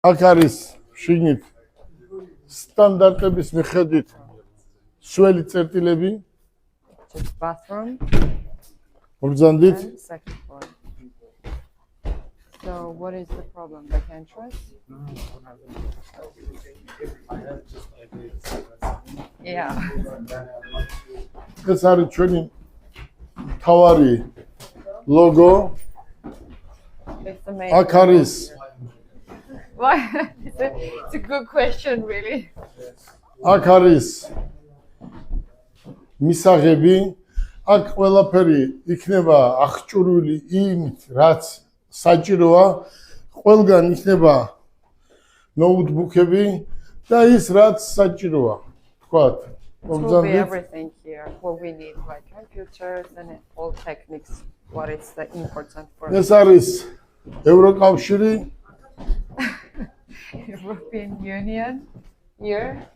აქ არის შიგნით სტანდარტების მიხედვით სველი წერტილები. Just bathroom. მოგზანდით? And second floor. So what is the problem? The entrance? Yeah. ეს არის ჩვენი თავარი ლოგო. It's the main. აქ არის Why? It's a good question, really. აქ არის მისაღები. აქ ყველაფერი იქნება აღჭურვილი იმით, რაც საჭიროა. ყველგან იქნება ნოუთბუქები და ის რაც საჭიროა. თქვათ, It will be everything here. What we need, like computers and all techniques. What is the important for ეს არის ევროკავშირი. European Union here.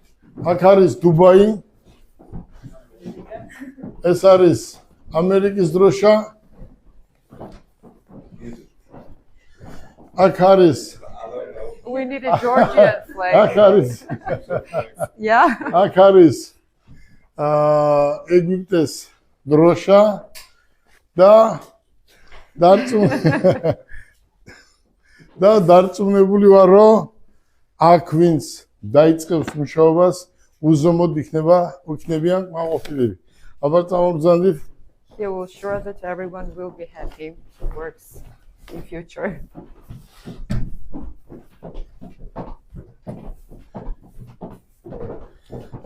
აქ არის დუბაი. ეს არის ამერიკის დროშა. აქ არის We need a Georgian flag. აქ არის Yeah. აქ არის ეგვიპტეს დროშა და დარწმუნებული ვარ, რომ აქ ვინც დაიწყებს მუშაობას, უზომოდ იქნებიან კმაყოფილები. აბა წამოგზავნით. He will sure that everyone will be happy who works in future.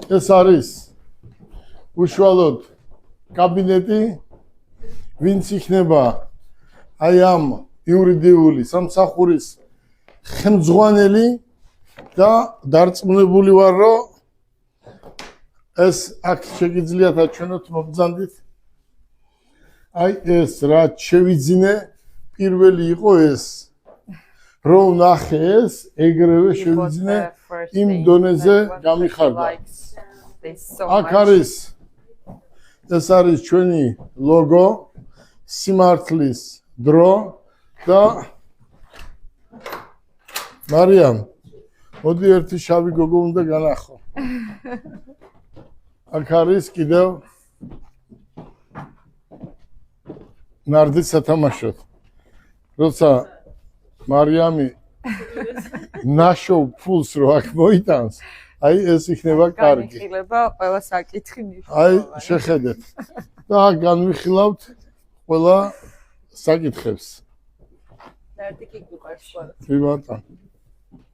ეს არის უშუალოდ კაბინეტი, ვინც იქნება აი ამ იურიდიული სამსახურის ხელმძღვანელი და დარწმუნებული ვარ, რომ ეს აქ შეგიძლიათ აჩვენოთ, მოგზანდით. აი ეს რაც შევიძინე, პირველი იყო ეს, რომ ნახე ეს, ეგრევე შევიძინე იმ დონეზე გამიხარდა. აქ არის ეს არის ჩვენი ლოგო, სიმართლის დრო და მარიამ, მოდი ერთი შავი გოგო უნდა განახო. აქ არის კიდევ ნარდის სათამაშოდ. როცა მარიამი ნაშოვ ფულს რო აქ მოიტანს, აი ეს იქნება კარგი. განიხილება ყველა საკითხი ნიშნავს. აი შეხედეთ. და განვიხილავთ ყველა საკითხებს. ნარდი კი გვიყვარს. ვიბატონ.